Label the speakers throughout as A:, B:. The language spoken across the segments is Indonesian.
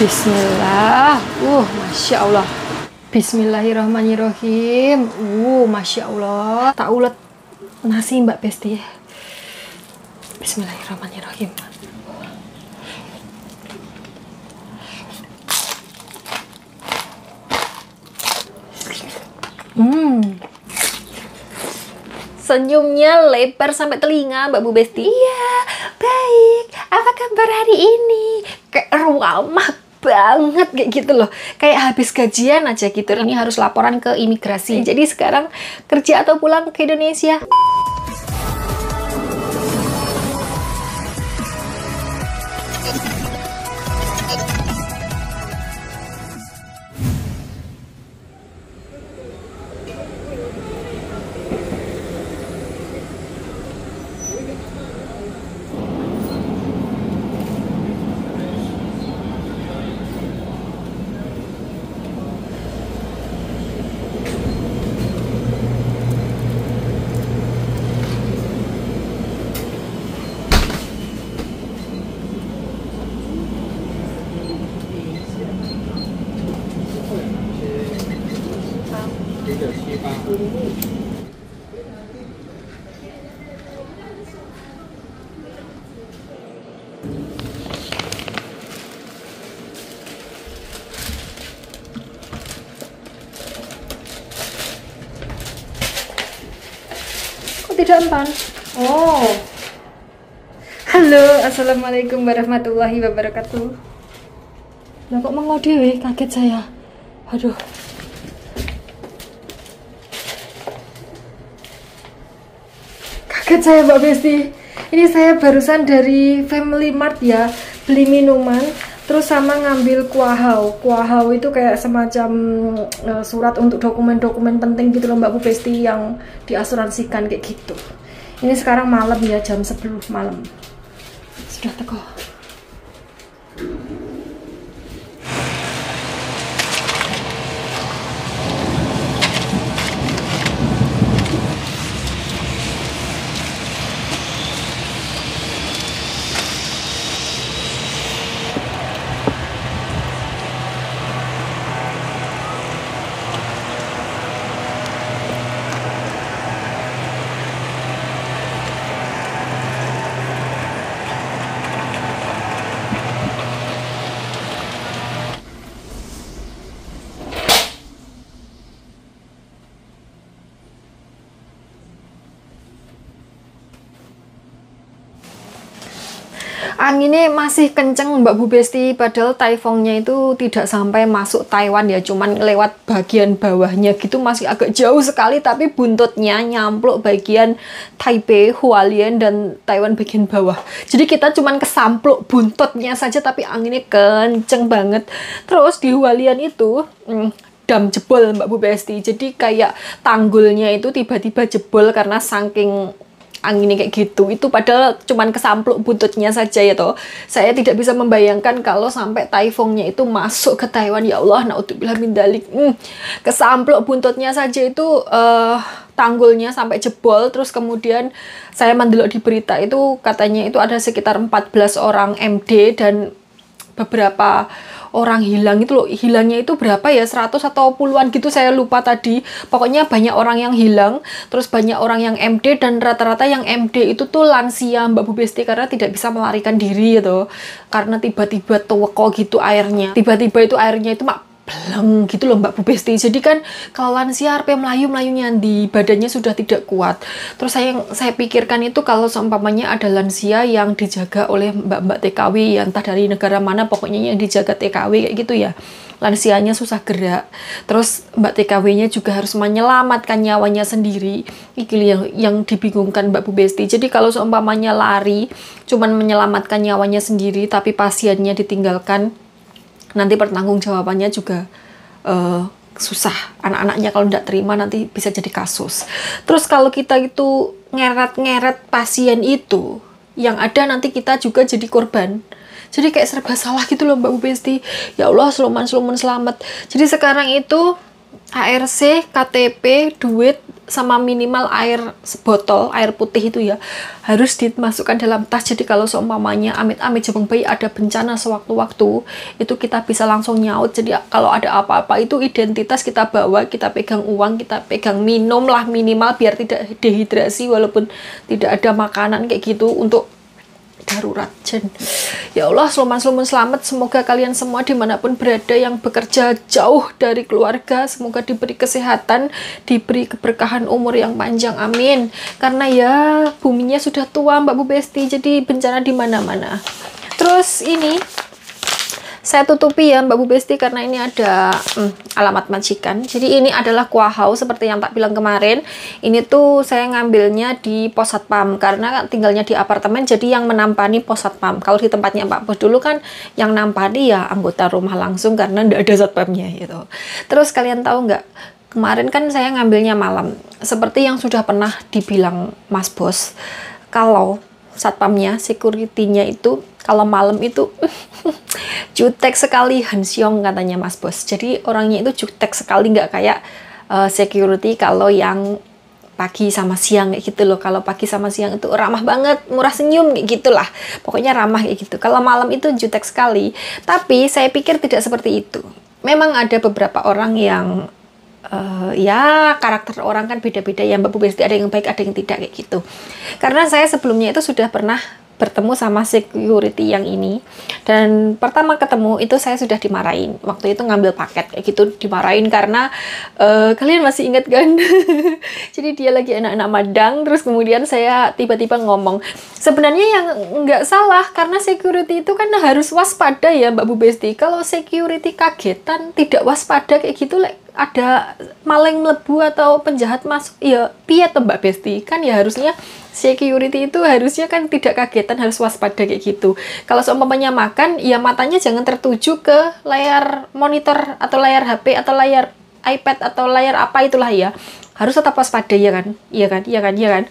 A: Bismillah. Masya Allah. Bismillahirrahmanirrahim. Masya Allah. Tak ulet nasi Mbak Besti. Bismillahirrahmanirrahim. Senyumnya lebar sampai telinga Mbak Bu Besti. Iya, baik. Apa kabar hari ini? Kayak ramah banget kayak gitu loh. Kayak habis gajian aja gitu. Ini harus laporan ke imigrasi. Jadi sekarang kerja atau pulang ke Indonesia? Kok tidak empan? Halo, assalamualaikum warahmatullahi wabarakatuh. Lah kok mengo dhewe, kaget saya. Aduh. Kaget saya Mbak Besti. Ini saya barusan dari Family Mart ya, beli minuman, terus sama ngambil kuahau. Kuahau itu kayak semacam surat untuk dokumen-dokumen penting gitu loh Mbak Bu Besti, yang diasuransikan kayak gitu. Ini sekarang malam ya, jam 10 malam. Sudah teko. Anginnya masih kenceng Mbak Bu Besti, padahal taifungnya itu tidak sampai masuk Taiwan ya, cuman lewat bagian bawahnya gitu, masih agak jauh sekali, tapi buntutnya nyampluk bagian Taipei, Hualien, dan Taiwan bagian bawah. Jadi kita cuman kesampluk buntutnya saja, tapi anginnya kenceng banget. Terus di Hualien itu dam jebol Mbak Bu Besti, jadi kayak tanggulnya itu tiba-tiba jebol karena saking anginnya kayak gitu. Itu padahal cuman kesampluk buntutnya saja ya toh. Saya tidak bisa membayangkan kalau sampai taifungnya itu masuk ke Taiwan. Ya Allah, naudzubillah min dzalik. Kesampluk buntutnya saja itu tanggulnya sampai jebol. Terus kemudian saya mendelok di berita itu katanya itu ada sekitar 14 orang MD dan beberapa orang hilang itu loh. Hilangnya itu berapa ya, 100 atau puluhan gitu, saya lupa tadi. Pokoknya banyak orang yang hilang, terus banyak orang yang MD, dan rata-rata yang MD itu tuh lansia Mbak Bu Besti, karena tidak bisa melarikan diri gitu. Karena tiba-tiba teweko gitu airnya. Tiba-tiba itu airnya itu beleng gitu loh Mbak Bu Besti. Jadi kan kalau lansia RP melayu nyandi, badannya sudah tidak kuat. Terus saya pikirkan itu kalau seumpamanya ada lansia yang dijaga oleh mbak-mbak TKW, entah dari negara mana, pokoknya yang dijaga TKW kayak gitu ya. Lansianya susah gerak, terus mbak TKW-nya juga harus menyelamatkan nyawanya sendiri. Iki yang dibingungkan Mbak Bu Besti. Jadi kalau seumpamanya lari cuman menyelamatkan nyawanya sendiri, tapi pasiennya ditinggalkan, nanti pertanggungjawabannya juga susah. Anak-anaknya kalau tidak terima nanti bisa jadi kasus. Terus kalau kita itu ngeret-ngeret pasien itu, yang ada nanti kita juga jadi korban. Jadi kayak serba salah gitu loh Mbak Bu Besti. Ya Allah, selamat. Jadi sekarang itu ARC, KTP, duit, sama minimal air botol, air putih itu ya, harus dimasukkan dalam tas. Jadi kalau seumpamanya amit-amit jabang bayi ada bencana sewaktu-waktu, itu kita bisa langsung nyaut. Jadi kalau ada apa-apa itu identitas kita bawa, kita pegang uang, kita pegang minum lah minimal biar tidak dehidrasi walaupun tidak ada makanan kayak gitu untuk darurat. Ya Allah, selamat, semoga kalian semua dimanapun berada yang bekerja jauh dari keluarga, semoga diberi kesehatan, diberi keberkahan umur yang panjang, amin. Karena ya buminya sudah tua Mbak Bu Besti, jadi bencana di mana-mana. Terus ini saya tutupi ya Mbak Bu Besti karena ini ada alamat majikan. Jadi ini adalah kuah hau seperti yang tak bilang kemarin. Ini tuh saya ngambilnya di pos satpam karena tinggalnya di apartemen, jadi yang menampani pos satpam. Kalau di tempatnya Pak Bos dulu kan yang nampani ya anggota rumah langsung karena nggak ada satpamnya gitu. Terus kalian tahu nggak? Kemarin kan saya ngambilnya malam. Seperti yang sudah pernah dibilang Mas Bos, kalau satpamnya, security-nya itu kalau malam itu jutek sekali, hansyong katanya Mas Bos. Jadi orangnya itu jutek sekali, nggak kayak security kalau yang pagi sama siang kayak gitu loh. Kalau pagi sama siang itu ramah banget, murah senyum kayak gitulah. Pokoknya ramah kayak gitu. Kalau malam itu jutek sekali. Tapi saya pikir tidak seperti itu. Memang ada beberapa orang yang ya karakter orang kan beda-beda ya Mbak Bu Besti, ada yang baik ada yang tidak kayak gitu. Karena saya sebelumnya itu sudah pernah bertemu sama security yang ini, dan pertama ketemu itu saya sudah dimarahin. Waktu itu ngambil paket kayak gitu dimarahin karena kalian masih ingat kan? Jadi dia lagi enak-enak madang, terus kemudian saya tiba-tiba ngomong. Sebenarnya yang nggak salah karena security itu kan harus waspada ya Mbak Bu Besti. Kalau security kagetan tidak waspada kayak gitu, ada maling melebu atau penjahat masuk, ya piye toh Mbak Besti, kan ya harusnya security itu harusnya kan tidak kagetan, harus waspada kayak gitu. Kalau seumpamanya makan, ya matanya jangan tertuju ke layar monitor atau layar HP atau layar iPad atau layar apa itulah ya, harus tetap waspada ya kan, iya kan.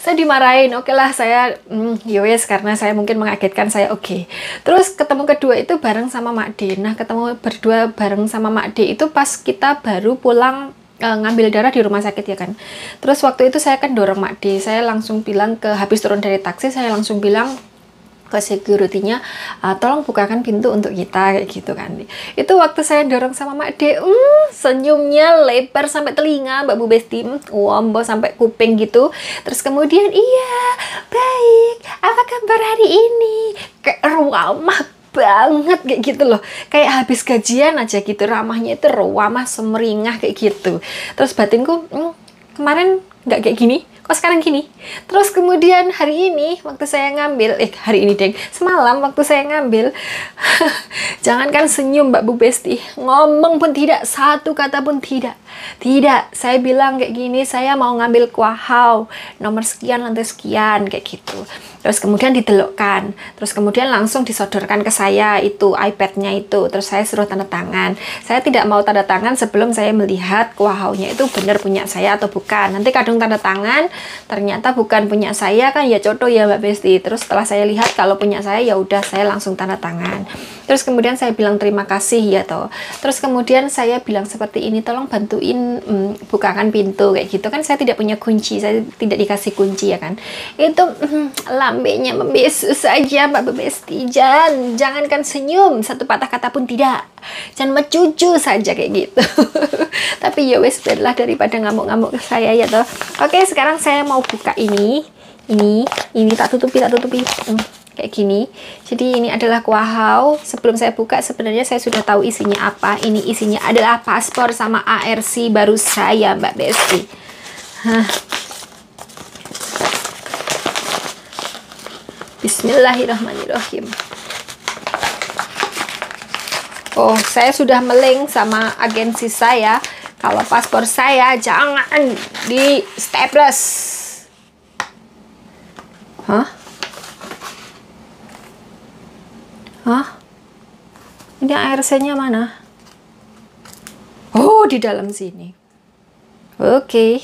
A: Saya dimarahin, oke lah saya yowes karena saya mungkin mengagetkan saya, oke. Terus ketemu kedua itu bareng sama Mak D. Nah ketemu berdua bareng sama Mak D itu pas kita baru pulang ngambil darah di rumah sakit ya kan. Terus waktu itu saya kan dorong Mak D, saya langsung bilang habis turun dari taksi saya langsung bilang ke security-nya, tolong bukakan pintu untuk kita kayak gitu kan. Itu waktu saya dorong sama Mak D, senyumnya lebar sampai telinga Mbak Bu Besti, wombo sampai kuping gitu. Terus kemudian, iya baik, apa kabar hari ini? Kayak ramah banget kayak gitu loh, kayak habis gajian aja gitu, ramahnya itu ramah semeringah kayak gitu. Terus batinku, kemarin nggak kayak gini, kok sekarang gini. Terus kemudian hari ini waktu saya ngambil, hari ini deng, semalam waktu saya ngambil, jangankan senyum Mbak Bu Besti, ngomong pun tidak, satu kata pun tidak. Tidak, saya bilang kayak gini, saya mau ngambil kuah hau, nomor sekian, lantai sekian, kayak gitu. Terus kemudian didelokkan, terus kemudian langsung disodorkan ke saya itu iPad-nya itu, terus saya suruh tanda tangan. Saya tidak mau tanda tangan sebelum saya melihat kuah hau-nya itu benar punya saya atau bukan. Nanti kadung tanda tangan, ternyata bukan punya saya kan ya coto ya Mbak Besti. Terus setelah saya lihat kalau punya saya, ya udah saya langsung tanda tangan. Terus kemudian saya bilang terima kasih ya toh. Terus kemudian saya bilang seperti ini, tolong bantuin bukakan pintu kayak gitu kan, saya tidak punya kunci, saya tidak dikasih kunci ya kan. Itu lambenya membesu saja Mbak Besti. Jangankan senyum, satu patah kata pun tidak. Jangan mencucu saja kayak gitu. Tapi ya wes lah daripada ngamuk-ngamuk ke saya ya toh. Oke, sekarang saya mau buka ini tak tutupi kayak gini. Jadi ini adalah kuah hau. Sebelum saya buka sebenarnya saya sudah tahu isinya apa. Ini isinya adalah paspor sama ARC baru saya Mbak Besti. Bismillahirrahmanirrahim. Oh, saya sudah melink sama agensi saya kalau paspor saya jangan di staples. Ini ARC-nya mana? Oh, di dalam sini. Oke.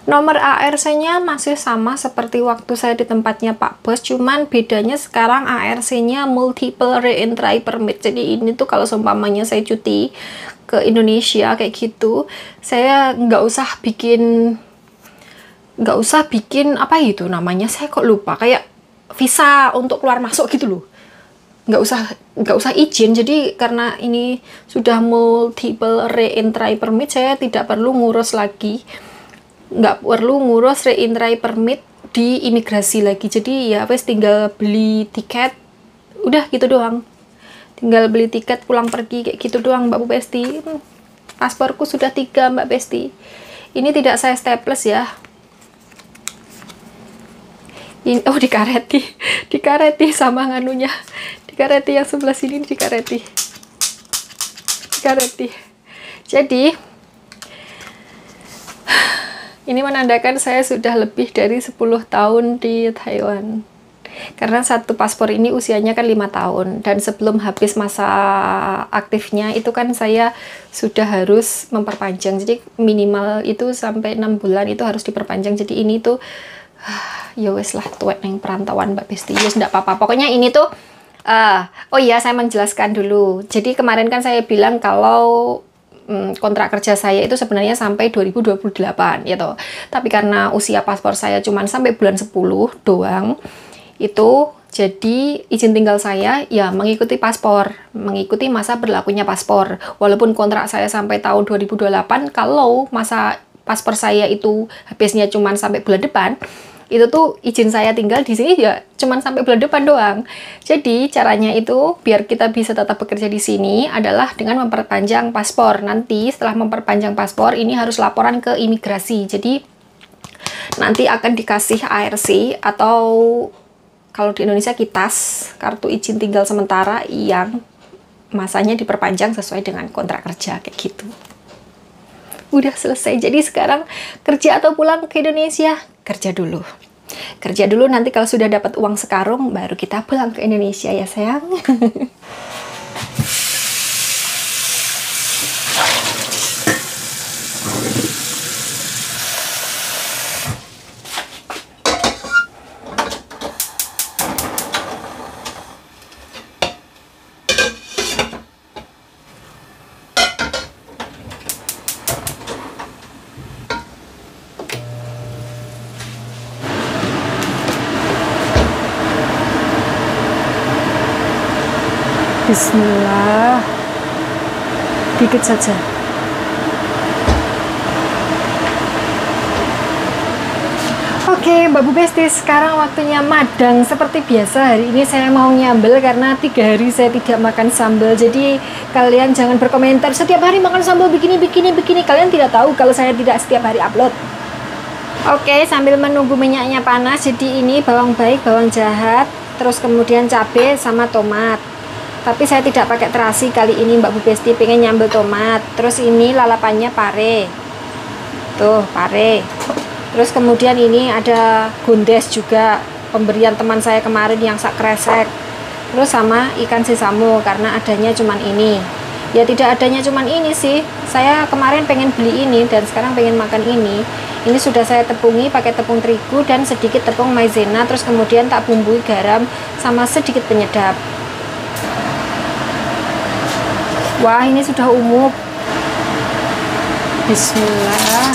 A: Nomor ARC-nya masih sama seperti waktu saya di tempatnya Pak Bos, cuman bedanya sekarang ARC-nya multiple re-entry permit. Jadi ini tuh kalau seumpamanya saya cuti ke ke Indonesia kayak gitu, saya nggak usah bikin apa itu namanya, saya kok lupa, kayak visa untuk keluar masuk gitu loh. Nggak usah izin. Jadi karena ini sudah multiple re-entry permit, saya tidak perlu ngurus lagi, nggak perlu ngurus re-entry permit di imigrasi lagi. Jadi ya wes tinggal beli tiket, udah gitu doang. Tinggal beli tiket pulang pergi kayak gitu doang Mbak Bu Besti. Pasporku sudah 3 Mbak Besti. Ini tidak saya staples ya. Ini, oh dikareti sama nganunya. Dikareti yang sebelah sini, dikareti. Jadi ini menandakan saya sudah lebih dari 10 tahun di Taiwan. Karena satu paspor ini usianya kan 5 tahun, dan sebelum habis masa aktifnya itu kan saya sudah harus memperpanjang. Jadi minimal itu sampai 6 bulan itu harus diperpanjang. Jadi ini tuh ya wes lah, tuwek neng perantauan Mbak Besti. Ya enggak apa-apa. Pokoknya ini tuh oh iya, saya menjelaskan dulu. Jadi kemarin kan saya bilang kalau kontrak kerja saya itu sebenarnya sampai 2028 gitu. Tapi karena usia paspor saya cuma sampai bulan 10 doang, itu jadi izin tinggal saya ya mengikuti paspor, mengikuti masa berlakunya paspor. Walaupun kontrak saya sampai tahun 2028, kalau masa paspor saya itu habisnya cuma sampai bulan depan, itu tuh izin saya tinggal di sini ya cuman sampai bulan depan doang. Jadi caranya itu biar kita bisa tetap bekerja di sini adalah dengan memperpanjang paspor. Nanti setelah memperpanjang paspor ini harus laporan ke imigrasi. Jadi nanti akan dikasih ARC atau kalau di Indonesia KITAS, kartu izin tinggal sementara yang masanya diperpanjang sesuai dengan kontrak kerja kayak gitu. Udah selesai. Jadi sekarang kerja atau pulang ke Indonesia? Kerja dulu. Kerja dulu, nanti kalau sudah dapat uang sekarung baru kita pulang ke Indonesia ya sayang. Bismillah, dikit saja. Oke, Mbak Bu Besti, sekarang waktunya madang. Seperti biasa, hari ini saya mau nyambel karena 3 hari saya tidak makan sambal. Jadi kalian jangan berkomentar setiap hari makan sambal begini. Kalian tidak tahu kalau saya tidak setiap hari upload. Oke, sambil menunggu minyaknya panas, jadi ini bawang baik, bawang jahat, terus kemudian cabai sama tomat. Tapi saya tidak pakai terasi kali ini Mbak Bu Besti, pengen nyambel tomat. Terus ini lalapannya pare. Tuh, pare. Terus kemudian ini ada gondes juga, pemberian teman saya kemarin yang sak kresek. Terus sama ikan sesamo karena adanya cuman ini. Ya tidak adanya cuman ini sih. Saya kemarin pengen beli ini dan sekarang pengen makan ini. Ini sudah saya tepungi pakai tepung terigu dan sedikit tepung maizena. Terus kemudian tak bumbui garam sama sedikit penyedap. Wah, ini sudah umum. Bismillah.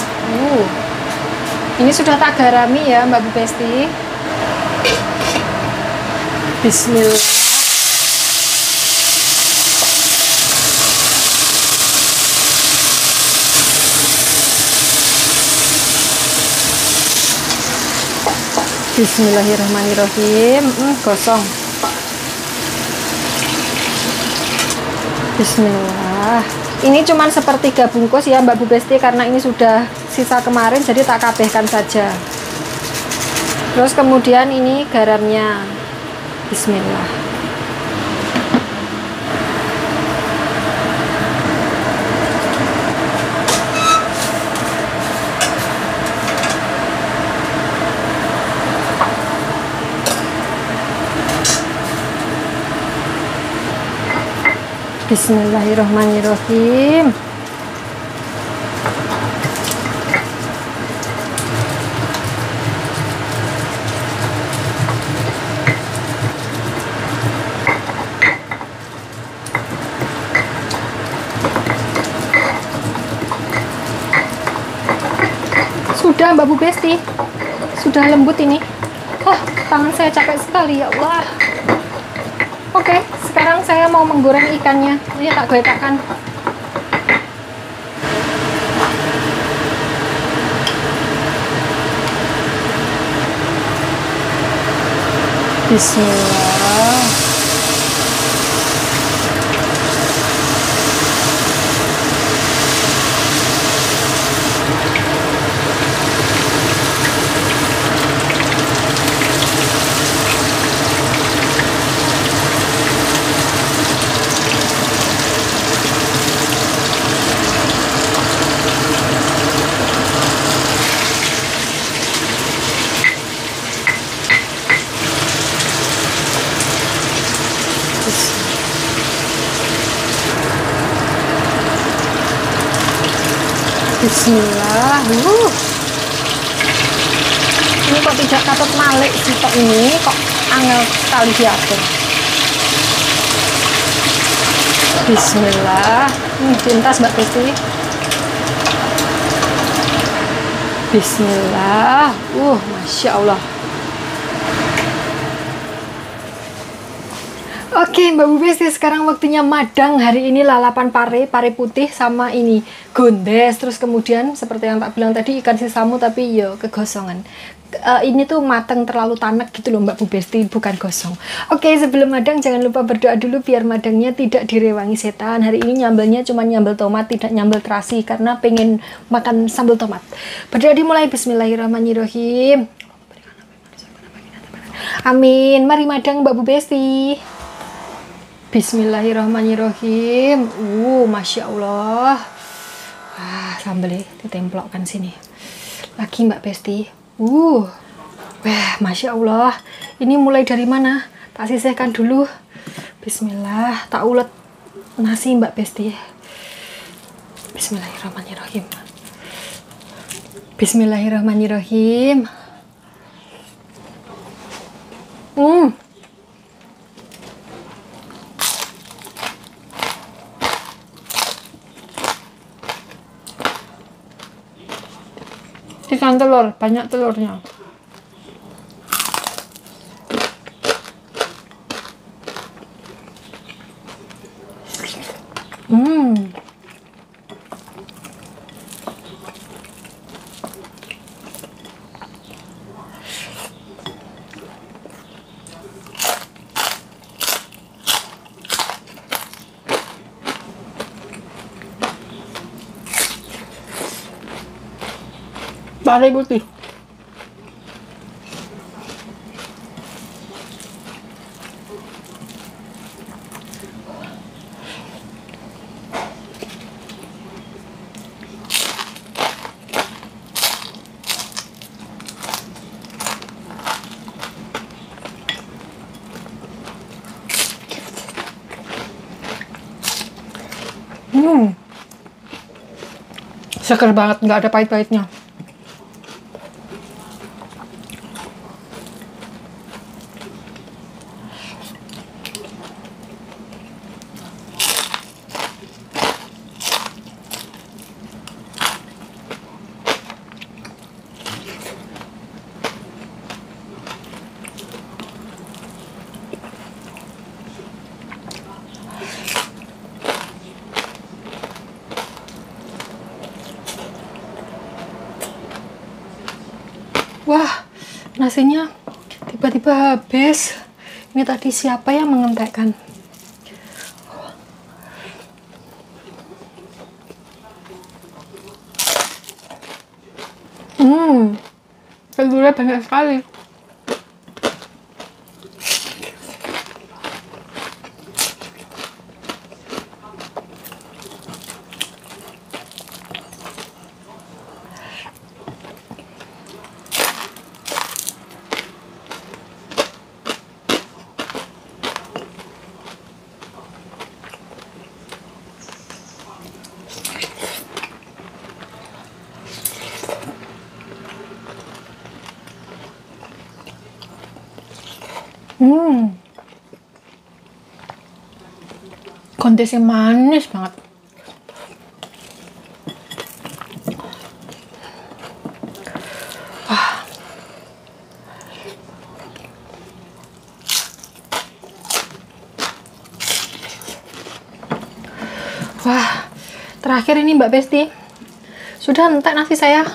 A: Ini sudah tak garami ya Mbak Bu Besti. Bismillah. Bismillahirrahmanirrahim. Gosong. Bismillah. Ini cuman sepertiga bungkus ya Mbak Bu Besti, karena ini sudah sisa kemarin jadi tak kabehkan saja. Terus kemudian ini garamnya. Bismillah. Bismillahirrahmanirrahim. Sudah Mbak Bu Besti, sudah lembut ini. Tangan saya capek sekali, ya Allah. Oke, sekarang saya mau menggoreng ikannya. Ini tak geletakkan. Bismillah. Bismillah. Ini kok tidak katut malik sih, kok ini kok angel sekali diatur. Bismillah. Pintas Mbak Besti. Bismillah. Masya Allah. Oke Mbak Bu Besti, sekarang waktunya madang. Hari ini lalapan pare putih sama ini gondes. Terus kemudian seperti yang tak bilang tadi, ikan sisamu tapi yo kegosongan. Ini tuh mateng terlalu tanek gitu loh Mbak Bu Besti, bukan gosong. Oke, sebelum madang jangan lupa berdoa dulu biar madangnya tidak direwangi setan. Hari ini nyambelnya cuma nyambel tomat, tidak nyambel terasi karena pengen makan sambal tomat. Berdoa dimulai. Bismillahirrahmanirrahim. Amin. Mari madang Mbak Bu Besti. Bismillahirrahmanirrahim. Masya Allah. Sambelnya ditemplokkan sini. Lagi Mbak Besti. Masya Allah. Ini mulai dari mana? Tak sisihkan dulu. Bismillah. Tak ulet nasi Mbak Besti. Bismillahirrahmanirrahim. Bismillahirrahmanirrahim. Ikan telur, banyak telurnya. Pare putih. Seger banget, nggak ada pahit-pahitnya. Wah, nasinya tiba-tiba habis. Ini tadi siapa yang mengentekkan? Telurnya banyak sekali. Kondisinya manis banget.
B: Terakhir ini Mbak Besti. Sudah entek nasi saya.